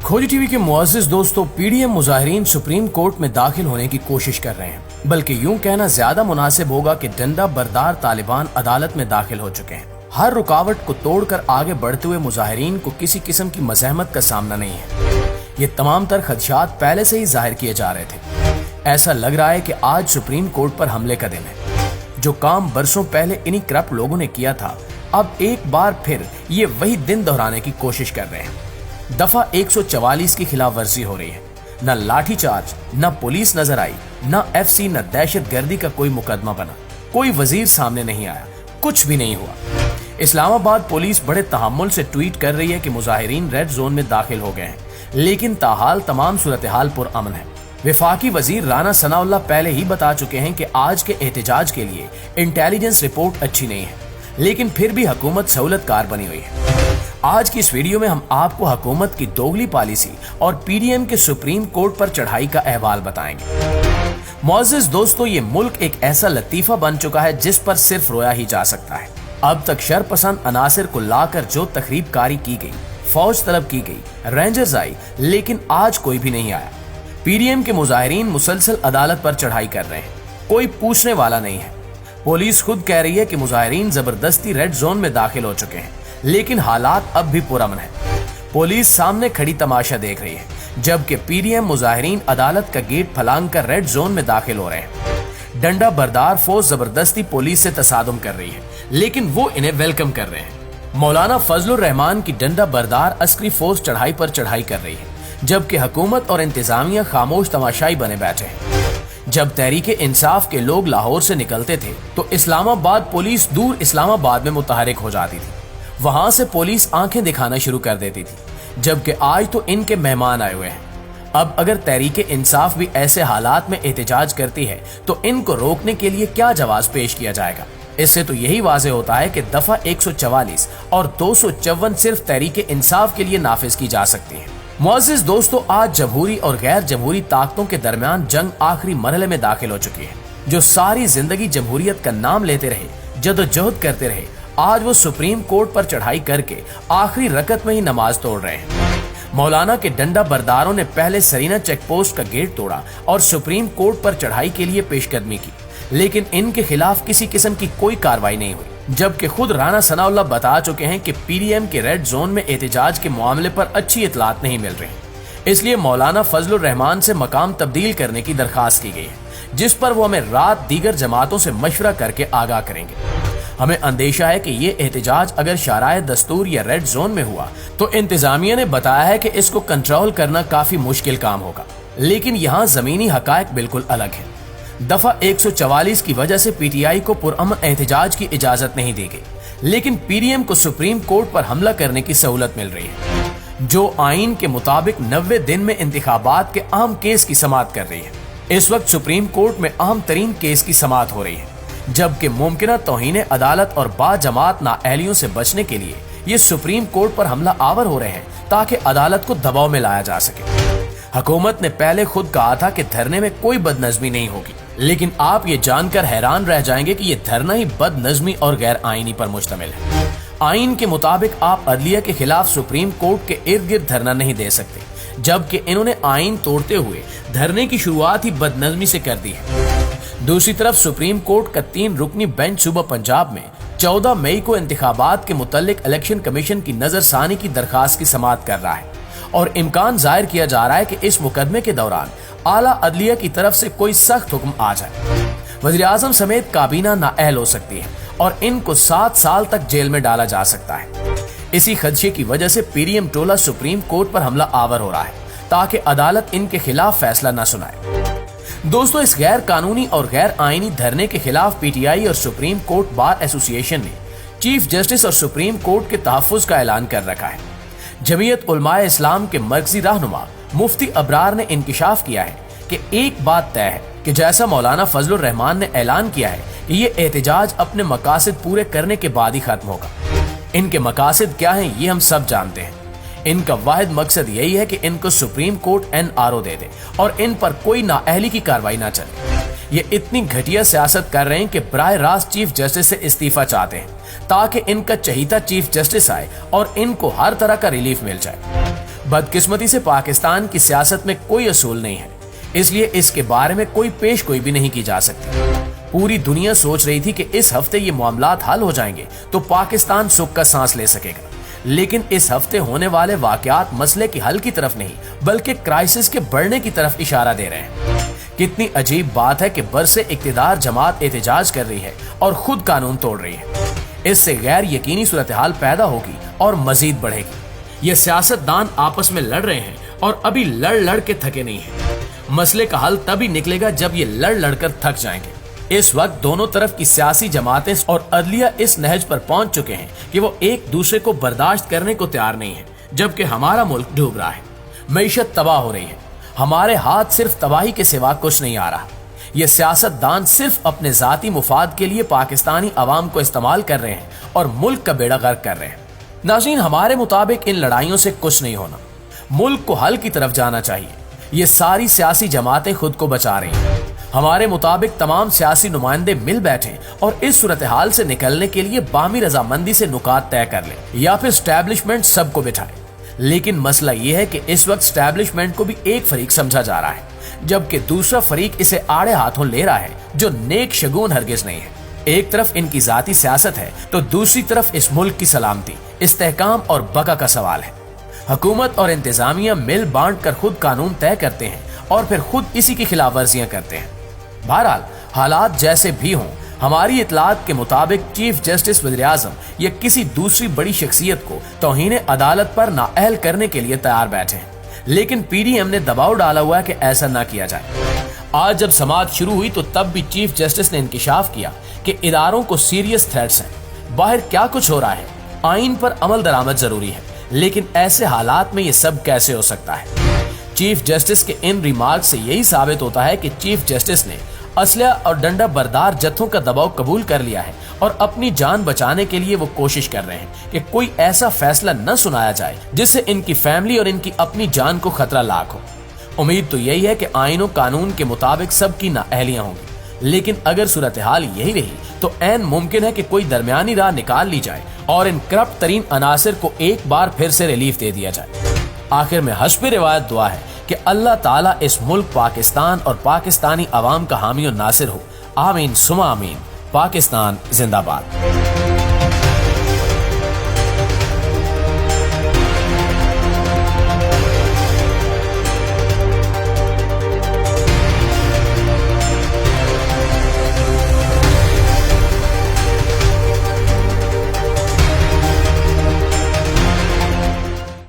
खोजी टीवी के मुअज़्ज़िज़ दोस्तों, पीडीएम मुजाहिरीन सुप्रीम कोर्ट में दाखिल होने की कोशिश कर रहे हैं, बल्कि यूं कहना ज्यादा मुनासिब होगा कि डंडा बरदार तालिबान अदालत में दाखिल हो चुके हैं। हर रुकावट को तोड़कर आगे बढ़ते हुए मुजाहिरीन को किसी किस्म की मज़ाहमत का सामना नहीं है। ये तमाम तर खदशात पहले से ही जाहिर किए जा रहे थे। ऐसा लग रहा है कि आज सुप्रीम कोर्ट पर हमले का दिन है। जो काम बरसों पहले इन्हीं करप्ट लोगों ने किया था, अब एक बार फिर ये वही दिन दोहराने की कोशिश कर रहे हैं। दफा 144 की खिलाफ वर्जी हो रही है। न लाठीचार्ज, न पुलिस नजर आई, न FC, न दहशत गर्दी का कोई मुकदमा बना, कोई वजीर सामने नहीं आया, कुछ भी नहीं हुआ। इस्लामाबाद पुलिस बड़े तहम्मुल से ट्वीट कर रही है कि मुजाहिरीन रेड जोन में दाखिल हो गए हैं, लेकिन ताहाल तमाम सूरत हाल पुरअमन है। वफाकी वजीर राना सनाउल्लाह पहले ही बता चुके हैं कि आज के एहतजाज के लिए इंटेलिजेंस रिपोर्ट अच्छी नहीं है, लेकिन फिर भी हुकूमत सहूलतकार बनी हुई है। आज की इस वीडियो में हम आपको हुकूमत की दोगली पॉलिसी और पीडीएम के सुप्रीम कोर्ट पर चढ़ाई का अहवाल बताएंगे। मुअज़्ज़िज़ दोस्तों, ये मुल्क एक ऐसा लतीफा बन चुका है जिस पर सिर्फ रोया ही जा सकता है। अब तक शरपसंद अनासिर को लाकर जो तखरीब कारी की गई, फौज तलब की गई, रेंजर्स आई, लेकिन आज कोई भी नहीं आया। पीडीएम के मुजाहिरीन मुसलसल अदालत पर चढ़ाई कर रहे हैं, कोई पूछने वाला नहीं है। पुलिस खुद कह रही है कि मुजाहिरीन जबरदस्ती रेड जोन में दाखिल हो चुके हैं, लेकिन हालात अब भी पुरअमन है। पुलिस सामने खड़ी तमाशा देख रही है, जबकि पीडीएम मुजाहिरीन अदालत का गेट फलांग कर रेड जोन में दाखिल हो रहे हैं। डंडा बरदार फौज जबरदस्ती पुलिस से तसादुम कर रही है, लेकिन वो इन्हें वेलकम कर रहे हैं। मौलाना फजलुर रहमान की डंडा बरदार अस्करी फौज चढ़ाई पर चढ़ाई कर रही है, जबकि हुकूमत और इंतजामिया खामोश तमाशाई बने बैठे हैं। जब तहरीके इंसाफ के लोग लाहौर से निकलते थे तो इस्लामाबाद पुलिस दूर इस्लामाबाद में मुतहरिक हो जाती थी। वहां से पुलिस आंखें दिखाना शुरू कर देती थी, जबकि आज तो इनके मेहमान आए हुए हैं। अब अगर तहरीके इंसाफ भी ऐसे हालात में एहतजाज करती है तो इनको रोकने के लिए क्या जवाब पेश किया जाएगा? इससे तो यही वाज़ेह होता है कि दफा 144 और 254 सिर्फ तहरीके इंसाफ के लिए नाफिज की जा सकती है। मुअज़्ज़िज़ दोस्तों, आज जमहूरी और गैर जमहूरी ताकतों के दरमियान जंग आखिरी मरहले में दाखिल हो चुकी है। जो सारी जिंदगी जमहूरियत का नाम लेते रहे, जदोजहद करते रहे, आज वो सुप्रीम कोर्ट पर चढ़ाई करके आखिरी रकत में ही नमाज तोड़ रहे हैं। मौलाना के डंडा बरदारों ने पहले सरीना चेक पोस्ट का गेट तोड़ा और सुप्रीम कोर्ट पर चढ़ाई के लिए पेशकदमी की, लेकिन इनके खिलाफ किसी किस्म की कोई कार्रवाई नहीं हुई, जबकि खुद राना सनाउल्लाह बता चुके हैं कि पीडीएम के रेड जोन में एहतजाज के मामले पर अच्छी इतलात नहीं मिल रही। इसलिए मौलाना फजलुर रहमान से मकाम तब्दील करने की दरखास्त की गई है, जिस पर वो हमें रात दीगर जमातों से मशवरा करके आगाह करेंगे। हमें अंदेशा है कि ये एहतजाज अगर शराय दस्तूर या रेड जोन में हुआ तो इंतजामिया ने बताया है कि इसको कंट्रोल करना काफी मुश्किल काम होगा, लेकिन यहाँ जमीनी हकायक बिल्कुल अलग है। दफा 144 की वजह से पीटीआई को पुरअमन एहतजाज की इजाजत नहीं दी गई, लेकिन पीडीएम को सुप्रीम कोर्ट पर हमला करने की सहूलत मिल रही है, जो आइन के मुताबिक 90 दिन में इंतखाबात के अहम केस की समाअत कर रही है। इस वक्त सुप्रीम कोर्ट में अहम तरीन केस की समाअत हो रही है, जबकि मुमकिन तौहीन अदालत और बाजमात नाअहलियों से बचने के लिए ये सुप्रीम कोर्ट पर हमला आवर हो रहे हैं, ताकि अदालत को दबाव में लाया जा सके। हुकूमत ने पहले खुद कहा था कि धरने में कोई बदनज़मी नहीं होगी, लेकिन आप ये जानकर हैरान रह जाएंगे कि ये धरना ही बदनज़मी और गैर आईनी पर मुश्तमिल है। आइन के मुताबिक आप अदलिया के खिलाफ सुप्रीम कोर्ट के इर्द गिर्द धरना नहीं दे सकते, जबकि इन्होंने आइन तोड़ते हुए धरने की शुरुआत ही बदनज़मी से कर दी है। दूसरी तरफ सुप्रीम कोर्ट का 3 रुकनी बेंच सूबा पंजाब में 14 मई को इंतखाबात के मुतल्लिक इलेक्शन कमीशन की नजरसानी की दरखास्त की समाअत कर रहा है, और इम्कान जाहिर किया जा रहा है कि इस मुकदमे के दौरान आला अदलिया की तरफ से कोई सख्त हुक्म आ जाए। वज़ीर आज़म समेत काबीना नाअहल हो सकती है और इनको 7 साल तक जेल में डाला जा सकता है। इसी खदशे की वजह से पीडीएम टोला सुप्रीम कोर्ट पर हमला आवर हो रहा है, ताकि अदालत इनके खिलाफ फैसला न सुनाए। दोस्तों, इस गैर कानूनी और गैर आईनी धरने के खिलाफ पीटीआई और सुप्रीम कोर्ट बार एसोसिएशन ने चीफ जस्टिस और सुप्रीम कोर्ट के तहफ़्फ़ुज़ का ऐलान कर रखा है। जमीयत उलमाए इस्लाम के मरकजी रहनुमा मुफ्ती अबरार ने इंकिशाफ किया है कि एक बात तय है कि जैसा मौलाना फजलुर रहमान ने ऐलान किया है कि ये एहतजाज अपने मकासद पूरे करने के बाद ही खत्म होगा। इनके मकासद क्या हैं ये हम सब जानते हैं। इनका वाहिद मकसद यही है कि इनको सुप्रीम कोर्ट NRO दे दे और इन पर कोई नाअहली की कार्रवाई ना चले। ये इतनी घटिया सियासत कर रहे हैं कि बराह रास्त चीफ जस्टिस से इस्तीफा चाहते हैं, ताकि इनका चहीता चीफ जस्टिस आए और इनको हर तरह का रिलीफ मिल जाए। बदकिस्मती से पाकिस्तान की सियासत में कोई असूल नहीं है, इसलिए इसके बारे में कोई पेशगोई भी नहीं की जा सकती। पूरी दुनिया सोच रही थी कि इस हफ्ते ये मामलात हल हो जाएंगे तो पाकिस्तान सुख का सांस ले सकेगा, लेकिन इस हफ्ते होने वाले वाकयात मसले की हल की तरफ नहीं बल्कि क्राइसिस के बढ़ने की तरफ इशारा दे रहे हैं। कितनी अजीब बात है कि बरसे इक्तिदार जमात एहतजाज कर रही है और खुद कानून तोड़ रही है। इससे गैर यकीनी सूरत हाल पैदा होगी और मजीद बढ़ेगी। ये सियासतदान आपस में लड़ रहे हैं और अभी लड़ लड़ के थके नहीं हैं। मसले का हल तभी निकलेगा जब ये लड़ लड़कर थक जाएंगे। इस वक्त दोनों तरफ की सियासी जमातें और अदलिया इस नहज पर पहुंच चुके हैं कि वो एक दूसरे को बर्दाश्त करने को तैयार नहीं है, जबकि हमारा मुल्क डूब रहा है, मईशत तबाह हो रही है, हमारे हाथ सिर्फ तबाही के सिवा कुछ नहीं आ रहा। ये सियासतदान सिर्फ अपने जाती मुफाद के लिए पाकिस्तानी अवाम को इस्तेमाल कर रहे हैं और मुल्क का बेड़ा गर्क कर रहे हैं। नाज़रीन, हमारे मुताबिक इन लड़ाइयों से कुछ नहीं होना, मुल्क को हल की तरफ जाना चाहिए। ये सारी सियासी जमातें खुद को बचा रही हैं। हमारे मुताबिक तमाम सियासी नुमाइंदे मिल बैठे और इस सूरत हाल से निकलने के लिए बामी रजामंदी से नुकात तय कर ले, या फिर स्टैब्लिशमेंट सबको बिठाए। लेकिन मसला ये है कि इस वक्त स्टैब्लिशमेंट को भी एक फरीक समझा जा रहा है, जबकि दूसरा फरीक इसे आड़े हाथों ले रहा है, जो नेक शगुन हरगिज नहीं है। एक तरफ इनकी जाती सियासत है तो दूसरी तरफ इस मुल्क की सलामती, इस्तेहकाम और बका का सवाल है। हुकूमत और इंतजामिया मिल बांट कर खुद कानून तय करते हैं और फिर खुद इसी की खिलाफ वर्जियां करते हैं। बहरहाल, हालात जैसे भी हों, हमारी इतलात के मुताबिक चीफ जस्टिस वज़ीर-ए-आज़म या किसी दूसरी बड़ी शख्सियत को तौहीन अदालत पर नाअहल करने के लिए तैयार बैठे हैं, लेकिन पीडीएम ने दबाव डाला हुआ है कि ऐसा ना किया जाए। आज जब समाअत शुरू हुई तो तब भी चीफ जस्टिस ने इंकिशाफ किया कि इदारों को सीरियस थ्रेट्स हैं, बाहर क्या कुछ हो रहा है, आइन पर अमल दरामद जरूरी है, लेकिन ऐसे हालात में ये सब कैसे हो सकता है। चीफ जस्टिस के इन रिमार्क से यही साबित होता है कि चीफ जस्टिस ने असलहा और डंडा बरदार जत्थों का दबाव कबूल कर लिया है और अपनी जान बचाने के लिए वो कोशिश कर रहे हैं कि कोई ऐसा फैसला न सुनाया जाए जिससे इनकी फैमिली और इनकी अपनी जान को खतरा लाक हो। उम्मीद तो यही है कि आईन और कानून के मुताबिक सबकी नाअहलियां होंगी, लेकिन अगर सूरत हाल यही रही तो ऐन मुमकिन है कि कोई दरमियानी राह निकाल ली जाए और इन करप्ट तरीन अनासिर को एक बार फिर से रिलीफ दे दिया जाए। आखिर में हस्ब रिवायत दुआ है कि अल्लाह ताला इस मुल्क पाकिस्तान और पाकिस्तानी अवाम का हामी और नासिर हो। आमीन सुमा आमीन। पाकिस्तान जिंदाबाद।